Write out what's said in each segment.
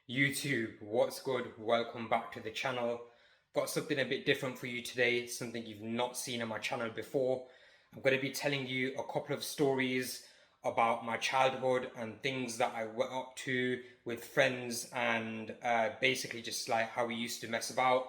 YouTube, what's good? Welcome back to the channel. Got something a bit different for you today, something you've not seen on my channel before. I'm going to be telling you a couple of stories about my childhood and things that I went up to with friends and basically just like how we used to mess about.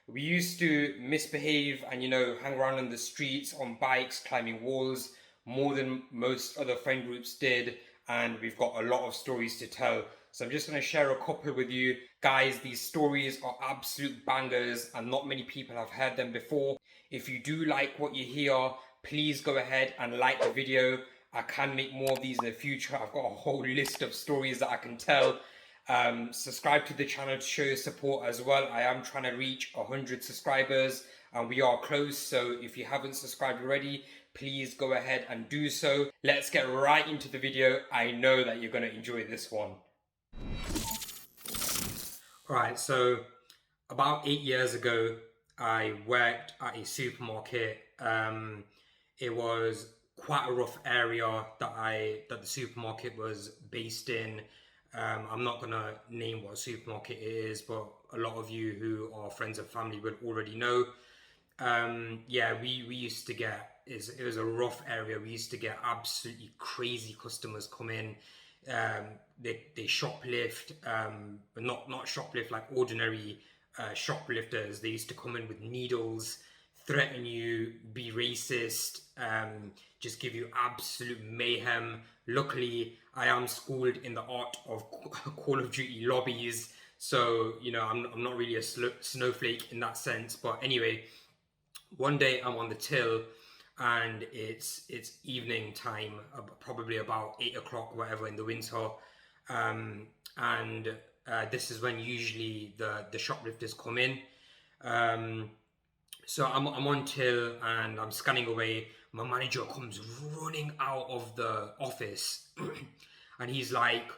We used to misbehave and, hang around on the streets on bikes, climbing walls, more than most other friend groups did. And we've got a lot of stories to tell. So I'm just going to share a couple with you. Guys, these stories are absolute bangers and not many people have heard them before. If you do like what you hear, please go ahead and like the video. I can make more of these in the future. I've got a whole list of stories that I can tell. Subscribe to the channel to show your support as well. I am trying to reach 100 subscribers and we are close. So if you haven't subscribed already, please go ahead and do so. Let's get right into the video. I know that you're going to enjoy this one. Alright, so about 8 years ago, I worked at a supermarket. It was quite a rough area that the supermarket was based in. I'm not gonna name what supermarket it is, but a lot of you who are friends and family would already know. Yeah, we used to get, it was a rough area. We used to get absolutely crazy customers come in. They shoplift, but not shoplift like ordinary shoplifters. They used to come in with needles, threaten you, be racist, just give you absolute mayhem. Luckily, I am schooled in the art of Call of Duty lobbies, so I'm not really a snowflake in that sense. But anyway, one day I'm on the till and it's evening time, probably about 8 o'clock, whatever, in the winter, and this is when usually the shoplifters come in. So I'm on till and I'm scanning away. My manager comes running out of the office and he's like,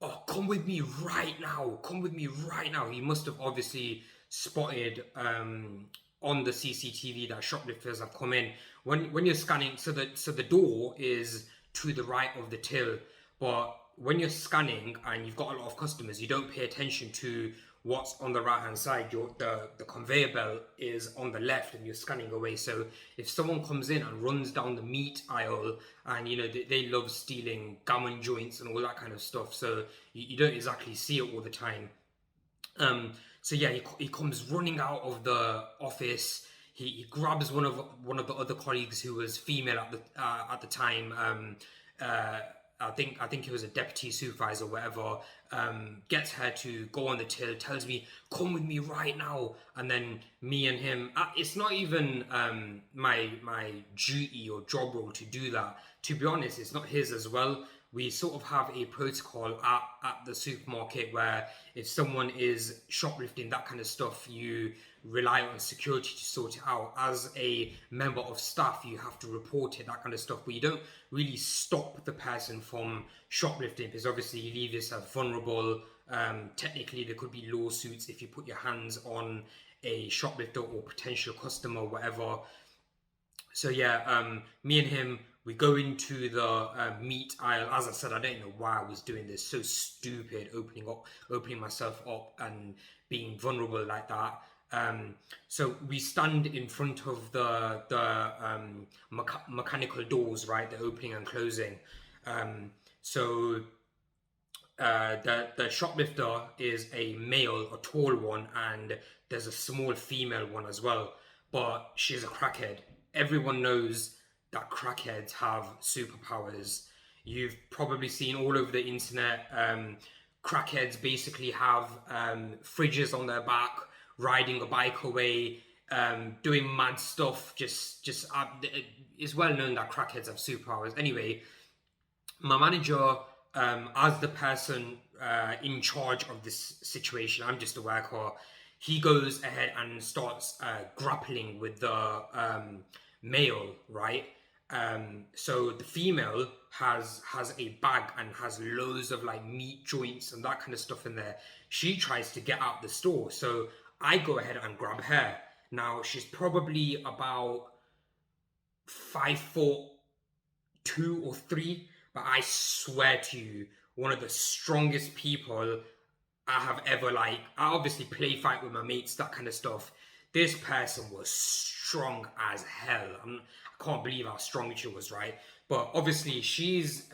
"Oh, come with me right now. Come with me right now." He must have obviously spotted on the CCTV that shoplifters have come in. When you're scanning, so the door is to the right of the till, but when you're scanning and you've got a lot of customers, you don't pay attention to what's on the right hand side. The conveyor belt is on the left and you're scanning away. So if someone comes in and runs down the meat aisle, and they love stealing gammon joints and all that kind of stuff, so you don't exactly see it all the time. So yeah, he comes running out of the office. He grabs one of the other colleagues who was female at the time. I think he was a deputy supervisor or whatever. Gets her to go on the till, tells me, "Come with me right now." And then me and him, it's not even my duty or job role to do that. To be honest, it's not his as well. We sort of have a protocol at the supermarket where if someone is shoplifting, that kind of stuff, you rely on security to sort it out. As a member of staff, you have to report it, that kind of stuff, but you don't really stop the person from shoplifting, because obviously you leave yourself vulnerable. Technically, there could be lawsuits if you put your hands on a shoplifter or potential customer or whatever. So yeah, me and him, we go into the meat aisle. As I said, I don't know why I was doing this. So stupid, opening myself up and being vulnerable like that. So we stand in front of the mechanical doors, right? The opening and closing. So the shoplifter is a male, a tall one, and there's a small female one as well. But she's a crackhead. Everyone knows that crackheads have superpowers. You've probably seen all over the internet, crackheads basically have fridges on their back, riding a bike away, doing mad stuff. It's well known that crackheads have superpowers. Anyway, my manager, as the person in charge of this situation, I'm just a worker, he goes ahead and starts grappling with the male, right? So the female has a bag and has loads of like meat joints and that kind of stuff in there. She tries to get out the store, so I go ahead and grab her. Now she's probably about 5'2" or 3, but I swear to you, one of the strongest people I have ever, like, I obviously play fight with my mates, that kind of stuff. This person was strong as hell. I can't believe how strong she was, right? But obviously she's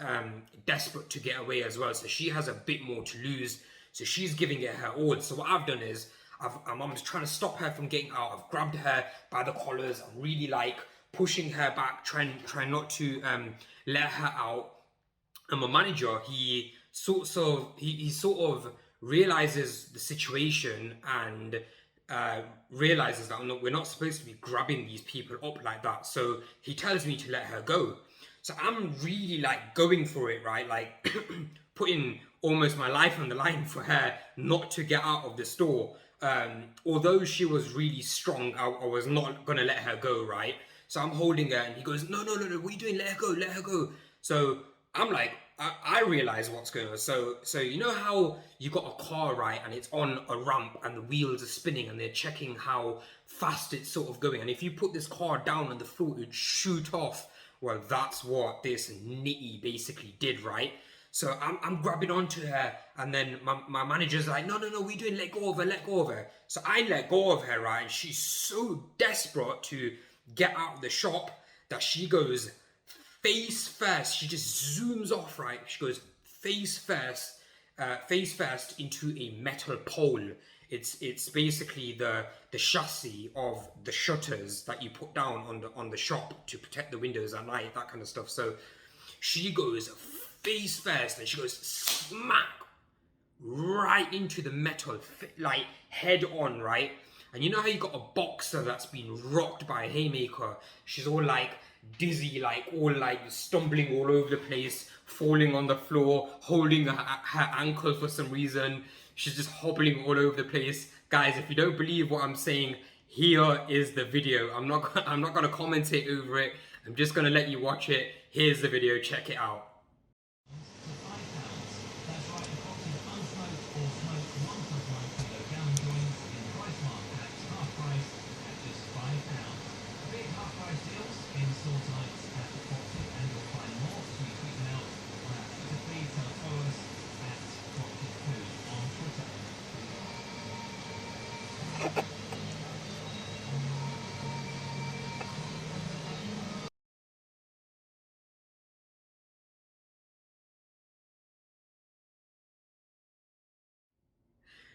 desperate to get away as well, so she has a bit more to lose. So she's giving it her all. So what I've done is I'm just trying to stop her from getting out. I've grabbed her by the collars. I'm really like pushing her back, trying not to let her out. And my manager, he sort of realizes the situation and realizes that we're not supposed to be grabbing these people up like that. So he tells me to let her go. So I'm really like going for it, right? Like putting almost my life on the line for her not to get out of the store. Although she was really strong, I was not gonna let her go, right? So I'm holding her and he goes, no, what are you doing? Let her go. So I'm like, I realize what's going on. So you know how you got a car, right, and it's on a ramp and the wheels are spinning and they're checking how fast it's sort of going. And if you put this car down on the floor, it'd shoot off. Well, that's what this nitty basically did, right? So I'm grabbing onto her, and then my manager's like, no, what are you doing? Let go of her. So I let go of her, right? And she's so desperate to get out of the shop that she goes face first. She just zooms off, right? She goes face first into a metal pole. It's basically the chassis of the shutters that you put down on the shop to protect the windows at night, that kind of stuff. So she goes face first and she goes smack right into the metal, like head on, right? And you know how you got a boxer that's been rocked by a haymaker? She's all like dizzy, like all like stumbling all over the place, falling on the floor, holding her ankle for some reason. She's just hobbling all over the place. Guys, if you don't believe what I'm saying, here is the video. I'm not gonna commentate over it. I'm just gonna let you watch it. Here's the video, check it out.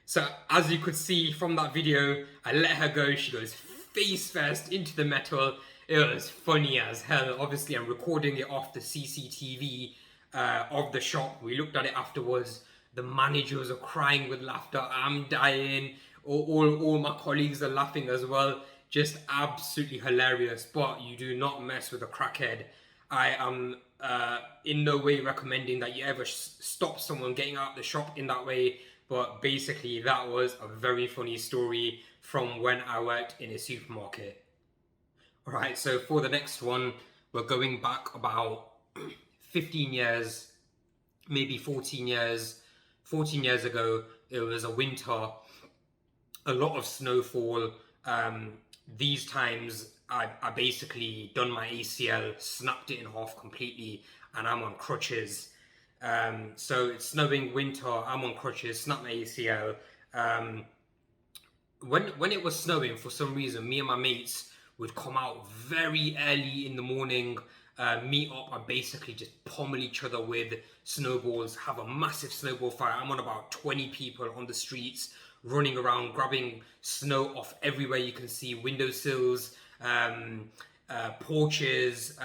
So as you could see from that video, I let her go. She goes face first into the metal. It was funny as hell. Obviously, I'm recording it off the CCTV of the shop. We looked at it afterwards. The managers are crying with laughter. I'm dying. All my colleagues are laughing as well. Just absolutely hilarious. But you do not mess with a crackhead. I am in no way recommending that you ever stop someone getting out of the shop in that way. But basically, that was a very funny story from when I worked in a supermarket. All right, so for the next one, we're going back about 15 years, maybe 14 years. 14 years ago, it was a winter, a lot of snowfall. These times, I basically done my ACL, snapped it in half completely, and I'm on crutches. So it's snowing, winter, I'm on crutches, snapped my ACL. When it was snowing, for some reason, me and my mates would come out very early in the morning, meet up and basically just pummel each other with snowballs, have a massive snowball fight. I'm on about 20 people on the streets, running around, grabbing snow off everywhere you can see, windowsills, porches,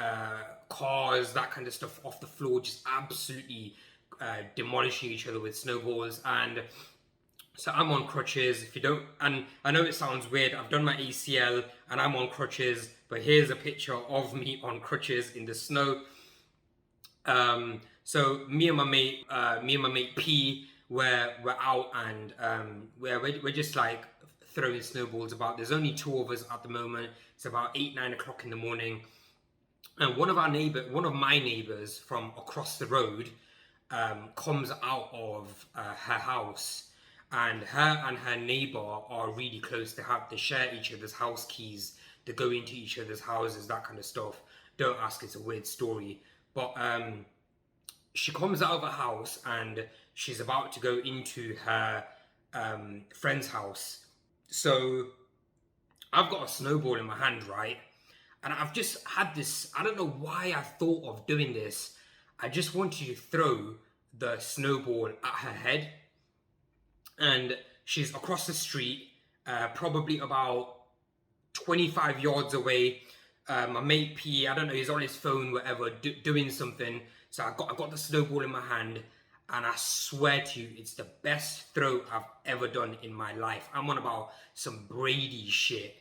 cars, that kind of stuff off the floor, just absolutely demolishing each other with snowballs. And so I'm on crutches. If you don't, and I know it sounds weird, I've done my ACL and I'm on crutches, but here's a picture of me on crutches in the snow. So me and my mate P, we're out and we're just like throwing snowballs about. There's only two of us at the moment. It's about 8-9 o'clock in the morning. And one of my neighbors from across the road comes out of her house, and her neighbor are really close. They share each other's house keys. They go into each other's houses, that kind of stuff. Don't ask, it's a weird story. But she comes out of her house and she's about to go into her friend's house. So I've got a snowball in my hand, right? And I've just had this, I don't know why I thought of doing this. I just wanted to throw the snowball at her head. And she's across the street, probably about 25 yards away. My mate P, I don't know, he's on his phone, whatever, doing something. So I got the snowball in my hand, and I swear to you, it's the best throw I've ever done in my life. I'm on about some Brady shit.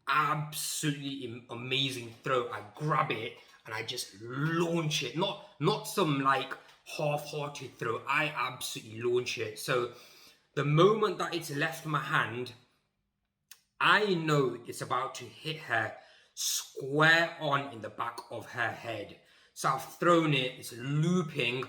Absolutely amazing throw. I grab it and I just launch it. Not some like half-hearted throw. I absolutely launch it. So the moment that it's left my hand, I know it's about to hit her square on in the back of her head. So I've thrown it, it's looping,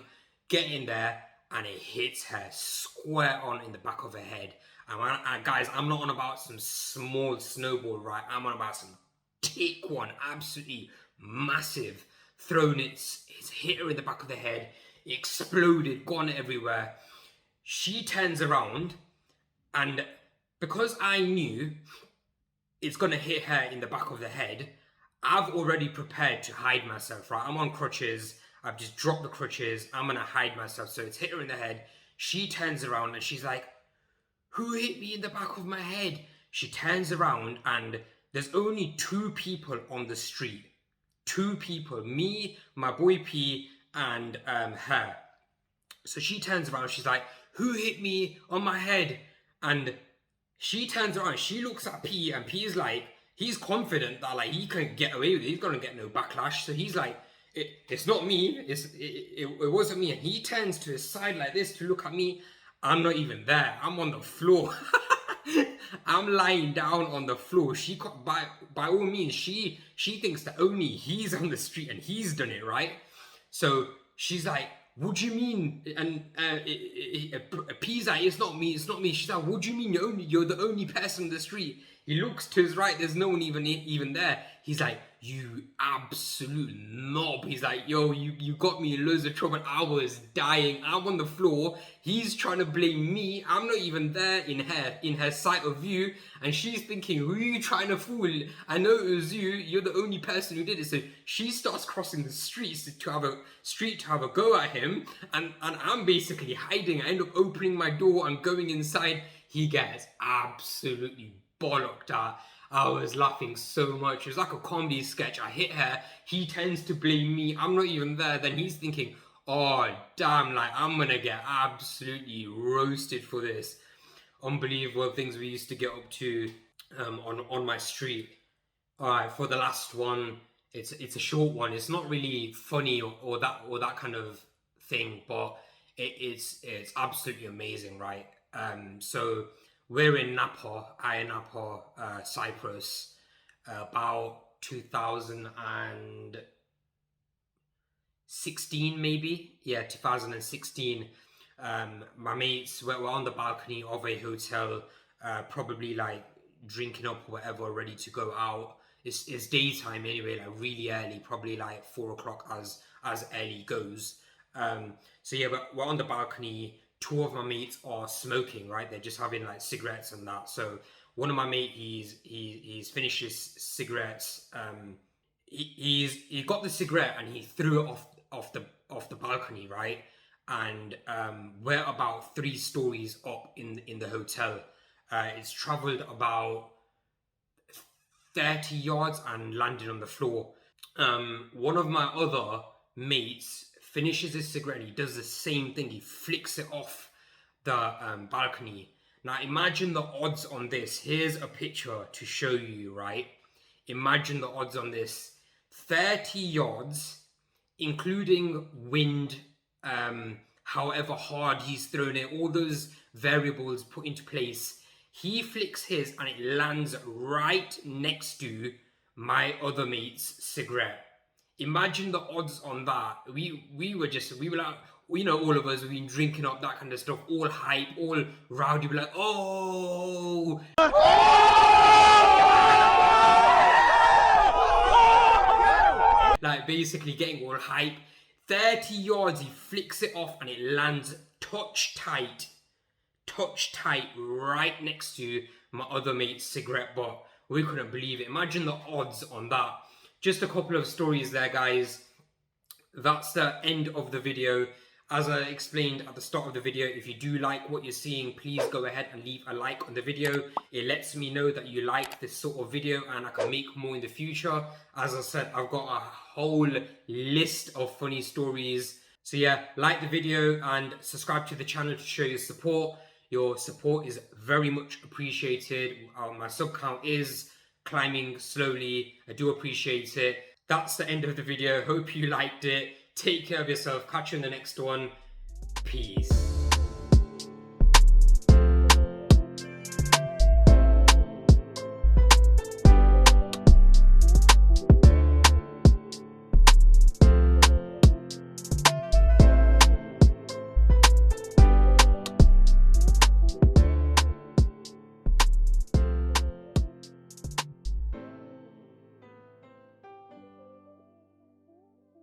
getting there, and it hits her square on in the back of her head. And guys, I'm not on about some small snowball, right? I'm on about some thick one, absolutely massive. Thrown it, it's hit her in the back of the head, it exploded, gone everywhere. She turns around, and because I knew it's gonna hit her in the back of the head, I've already prepared to hide myself, right? I'm on crutches, I've just dropped the crutches, I'm gonna hide myself. So it's hit her in the head. She turns around and she's like, "Who hit me in the back of my head?" She turns around and there's only two people on the street. Two people, me, my boy P, and her. So she turns around, she's like, "Who hit me on my head?" And she turns around, she looks at P, and P is like, he's confident that like he can get away with it, he's gonna get no backlash. So he's like, it's not me, it wasn't me. And he turns to his side like this to look at me. I'm not even there, I'm on the floor. I'm lying down on the floor. She by all means, she thinks that only he's on the street and he's done it, right? So she's like, "What do you mean?" And P's like, "It's not me, it's not me." She's like, "What do you mean you're the only person in the street?" He looks to his right, there's no one even there. He's like, "You absolute knob." He's like, "Yo, you got me in loads of trouble. I was dying. I'm on the floor. He's trying to blame me. I'm not even there in her sight of view. And she's thinking, who are you trying to fool? I know it was you. You're the only person who did it." So she starts crossing the streets to have a go at him. And I'm basically hiding. I end up opening my door and going inside. He gets absolutely bollocked at. I was laughing so much. It was like a comedy sketch. I hit her. He tends to blame me. I'm not even there. Then he's thinking, "Oh, damn, like, I'm gonna get absolutely roasted for this." Unbelievable things we used to get up to on my street. Alright, for the last one, it's a short one. It's not really funny or that kind of thing, but it's absolutely amazing, right? So we're in Ayia Napa, Cyprus, about 2016 maybe. Yeah, 2016. My mates were on the balcony of a hotel, probably like drinking up or whatever, ready to go out. It's daytime anyway, like really early, probably like 4 o'clock as early goes. So yeah, we're on the balcony. Two of my mates are smoking, right? They're just having like cigarettes and that. So one of my mates, he's finished his cigarettes. He got the cigarette and he threw it off the balcony, right? And we're about 3 stories up in the hotel. It's traveled about 30 yards and landed on the floor. One of my other mates finishes his cigarette and he does the same thing. He flicks it off the balcony. Now imagine the odds on this. Here's a picture to show you, right? Imagine the odds on this. 30 yards, including wind, however hard he's thrown it, all those variables put into place. He flicks his and it lands right next to my other mate's cigarette. Imagine the odds on that. We were like, you know, all of us, we've been drinking up, that kind of stuff, all hype, all rowdy, we're like, "Oh!" Like basically getting all hype. 30 yards, he flicks it off and it lands touch tight touch tight right next to my other mate's cigarette butt. We couldn't believe it. Imagine the odds on that. Just a couple of stories there, guys. That's the end of the video. As I explained at the start of the video, if you do like what you're seeing, please go ahead and leave a like on the video. It lets me know that you like this sort of video and I can make more in the future. As I said, I've got a whole list of funny stories. So yeah, like the video and subscribe to the channel to show your support. Your support is very much appreciated. My sub count is climbing slowly. I do appreciate it. That's the end of the video. Hope you liked it. Take care of yourself. Catch you in the next one. Peace.